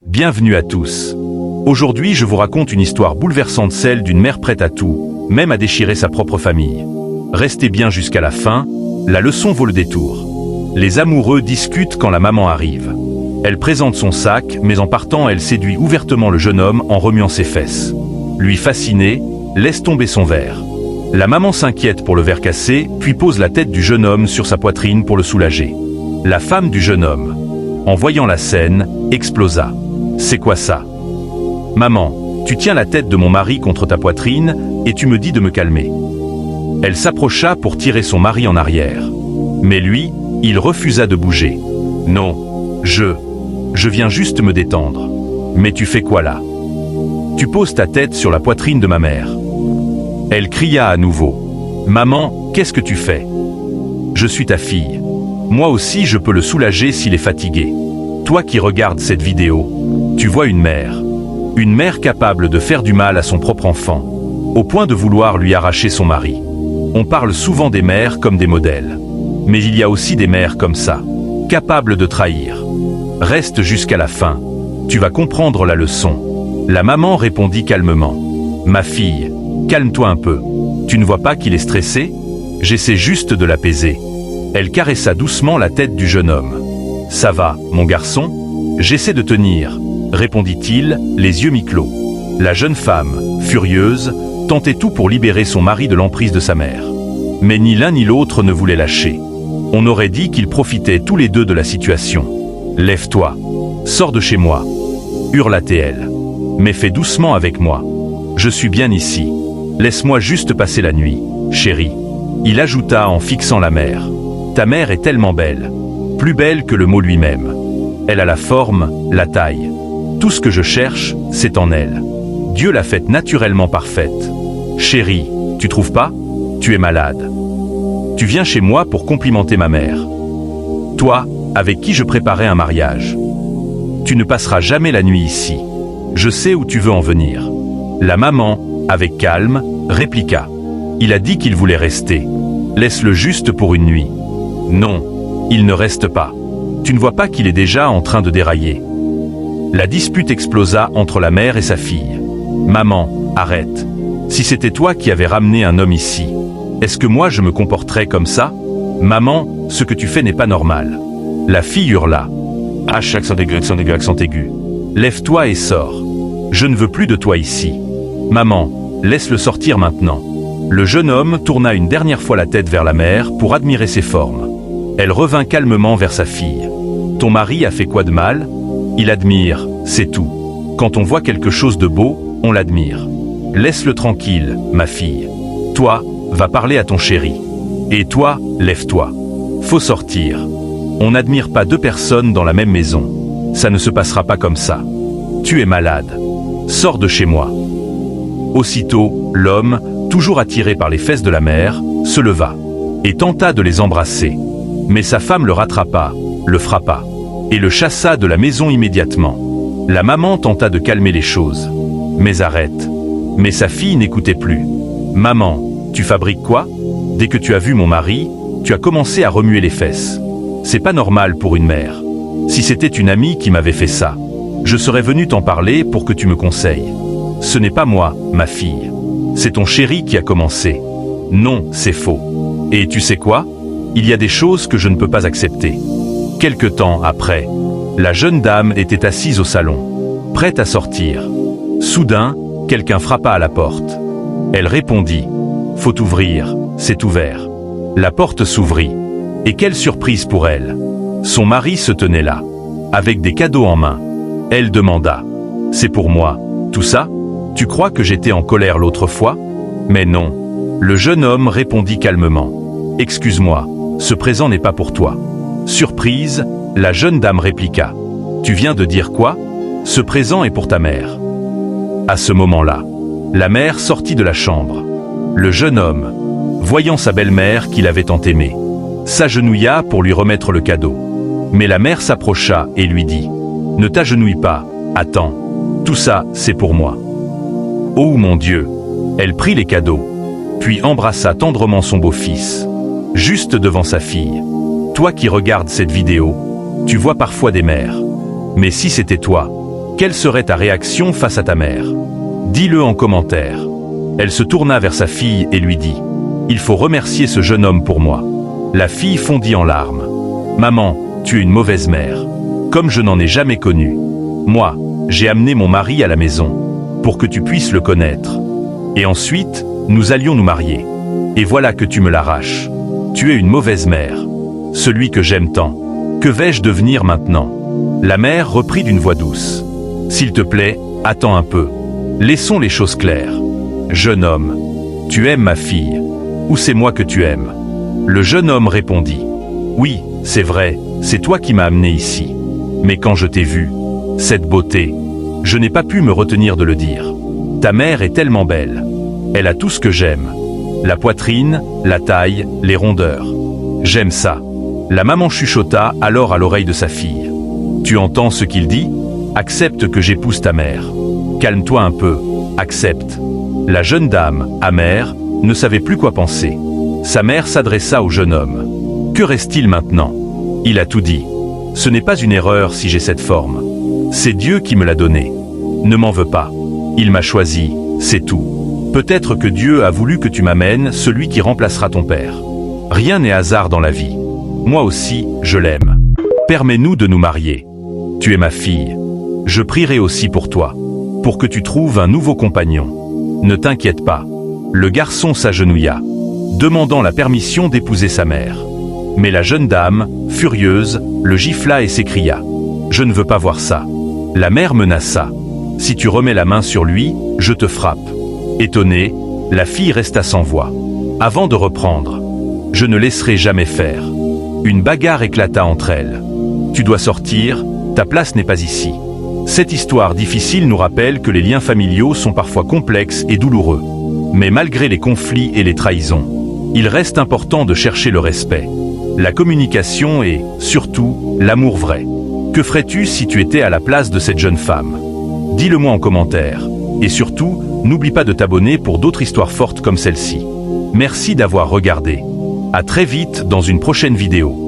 Bienvenue à tous. Aujourd'hui, je vous raconte une histoire bouleversante, celle d'une mère prête à tout, même à déchirer sa propre famille. Restez bien jusqu'à la fin, la leçon vaut le détour. Les amoureux discutent quand la maman arrive. Elle présente son sac, mais en partant, elle séduit ouvertement le jeune homme en remuant ses fesses. Lui fasciné, laisse tomber son verre. La maman s'inquiète pour le verre cassé, puis pose la tête du jeune homme sur sa poitrine pour le soulager. La femme du jeune homme, en voyant la scène, explosa. C'est quoi ça? Maman, tu tiens la tête de mon mari contre ta poitrine et tu me dis de me calmer. Elle s'approcha pour tirer son mari en arrière. Mais lui, il refusa de bouger. Non, je viens juste me détendre. Mais tu fais quoi là? Tu poses ta tête sur la poitrine de ma mère. Elle cria à nouveau. Maman, qu'est-ce que tu fais? Je suis ta fille. Moi aussi je peux le soulager s'il est fatigué. Toi qui regardes cette vidéo, tu vois une mère capable de faire du mal à son propre enfant, au point de vouloir lui arracher son mari. On parle souvent des mères comme des modèles. Mais il y a aussi des mères comme ça, capables de trahir. Reste jusqu'à la fin, tu vas comprendre la leçon. La maman répondit calmement. Ma fille, calme-toi un peu. Tu ne vois pas qu'il est stressé? J'essaie juste de l'apaiser. Elle caressa doucement la tête du jeune homme. Ça va, mon garçon? J'essaie de tenir, répondit-il, les yeux mi-clos. La jeune femme, furieuse, tentait tout pour libérer son mari de l'emprise de sa mère. Mais ni l'un ni l'autre ne voulait lâcher. On aurait dit qu'ils profitaient tous les deux de la situation. Lève-toi, sors de chez moi, hurla-t-elle. Mais fais doucement avec moi. Je suis bien ici. Laisse-moi juste passer la nuit, chérie. Il ajouta en fixant la mère. Ta mère est tellement belle. Plus belle que le mot lui-même. Elle a la forme, la taille. Tout ce que je cherche, c'est en elle. Dieu l'a faite naturellement parfaite. Chérie, tu trouves pas? Tu es malade. Tu viens chez moi pour complimenter ma mère. Toi, avec qui je préparais un mariage. Tu ne passeras jamais la nuit ici. Je sais où tu veux en venir. La maman, avec calme, répliqua. Il a dit qu'il voulait rester. Laisse-le juste pour une nuit. Non. Il ne reste pas. Tu ne vois pas qu'il est déjà en train de dérailler. La dispute explosa entre la mère et sa fille. Maman, arrête. Si c'était toi qui avais ramené un homme ici, est-ce que moi je me comporterais comme ça? Maman, ce que tu fais n'est pas normal. La fille hurla. Accent aigu. Lève-toi et sors. Je ne veux plus de toi ici. Maman, laisse-le sortir maintenant. Le jeune homme tourna une dernière fois la tête vers la mère pour admirer ses formes. Elle revint calmement vers sa fille. Ton mari a fait quoi de mal? Il admire, c'est tout. Quand on voit quelque chose de beau, on l'admire. Laisse-le tranquille, ma fille. Toi, va parler à ton chéri. Et toi, lève-toi. Faut sortir. On n'admire pas deux personnes dans la même maison. Ça ne se passera pas comme ça. Tu es malade. Sors de chez moi. Aussitôt, l'homme, toujours attiré par les fesses de la mère, se leva et tenta de les embrasser. Mais sa femme le rattrapa, le frappa, et le chassa de la maison immédiatement. La maman tenta de calmer les choses. Mais arrête. Mais sa fille n'écoutait plus. Maman, tu fabriques quoi? Dès que tu as vu mon mari, tu as commencé à remuer les fesses. C'est pas normal pour une mère. Si c'était une amie qui m'avait fait ça, je serais venu t'en parler pour que tu me conseilles. Ce n'est pas moi, ma fille. C'est ton chéri qui a commencé. Non, c'est faux. Et tu sais quoi? Il y a des choses que je ne peux pas accepter. Quelque temps après, la jeune dame était assise au salon, prête à sortir. Soudain, quelqu'un frappa à la porte. Elle répondit. Faut ouvrir, c'est ouvert. La porte s'ouvrit. Et quelle surprise pour elle. Son mari se tenait là, avec des cadeaux en main. Elle demanda. C'est pour moi, tout ça? Tu crois que j'étais en colère l'autre fois? Mais non. Le jeune homme répondit calmement. Excuse-moi. Ce présent n'est pas pour toi. Surprise, la jeune dame répliqua. Tu viens de dire quoi? Ce présent est pour ta mère. À ce moment-là, la mère sortit de la chambre. Le jeune homme, voyant sa belle-mère qu'il avait tant aimée, s'agenouilla pour lui remettre le cadeau. Mais la mère s'approcha et lui dit. Ne t'agenouille pas, attends. Tout ça, c'est pour moi. Oh mon Dieu! Elle prit les cadeaux, puis embrassa tendrement son beau-fils. Juste devant sa fille. Toi qui regardes cette vidéo, tu vois parfois des mères. Mais si c'était toi, Quelle serait ta réaction face à ta mère? Dis-le en commentaire. Elle se tourna vers sa fille et lui dit: il faut remercier ce jeune homme pour moi. La fille fondit en larmes. Maman, tu es une mauvaise mère, comme je n'en ai jamais connu. Moi, j'ai amené mon mari à la maison, pour que tu puisses le connaître. Et ensuite, nous allions nous marier. Et voilà que tu me l'arraches. Tu es une mauvaise mère. Celui que j'aime tant. Que vais-je devenir maintenant? La mère reprit d'une voix douce. S'il te plaît, attends un peu. Laissons les choses claires. Jeune homme, tu aimes ma fille, ou c'est moi que tu aimes? Le jeune homme répondit: oui, c'est vrai, c'est toi qui m'as amené ici. Mais quand je t'ai vu, cette beauté, je n'ai pas pu me retenir de le dire. Ta mère est tellement belle. Elle a tout ce que j'aime. La poitrine, la taille, les rondeurs. J'aime ça. La maman chuchota alors à l'oreille de sa fille. Tu entends ce qu'il dit? Accepte que j'épouse ta mère. Calme-toi un peu, accepte. La jeune dame, amère, ne savait plus quoi penser. Sa mère s'adressa au jeune homme. Que reste-t-il maintenant? Il a tout dit. Ce n'est pas une erreur si j'ai cette forme. C'est Dieu qui me l'a donnée. Ne m'en veux pas. Il m'a choisi, c'est tout. Peut-être que Dieu a voulu que tu m'amènes celui qui remplacera ton père. Rien n'est hasard dans la vie. Moi aussi, je l'aime. Permets-nous de nous marier. Tu es ma fille. Je prierai aussi pour toi, pour que tu trouves un nouveau compagnon. Ne t'inquiète pas. Le garçon s'agenouilla, demandant la permission d'épouser sa mère. Mais la jeune dame, furieuse, le gifla et s'écria: je ne veux pas voir ça. La mère menaça: si tu remets la main sur lui, je te frappe. Étonnée, la fille resta sans voix. Avant de reprendre: je ne laisserai jamais faire. Une bagarre éclata entre elles. Tu dois sortir, ta place n'est pas ici. Cette histoire difficile nous rappelle que les liens familiaux sont parfois complexes et douloureux. Mais malgré les conflits et les trahisons, il reste important de chercher le respect, la communication et, surtout, l'amour vrai. Que ferais-tu si tu étais à la place de cette jeune femme? Dis-le-moi en commentaire. Et surtout, n'oublie pas de t'abonner pour d'autres histoires fortes comme celle-ci. Merci d'avoir regardé. À très vite dans une prochaine vidéo.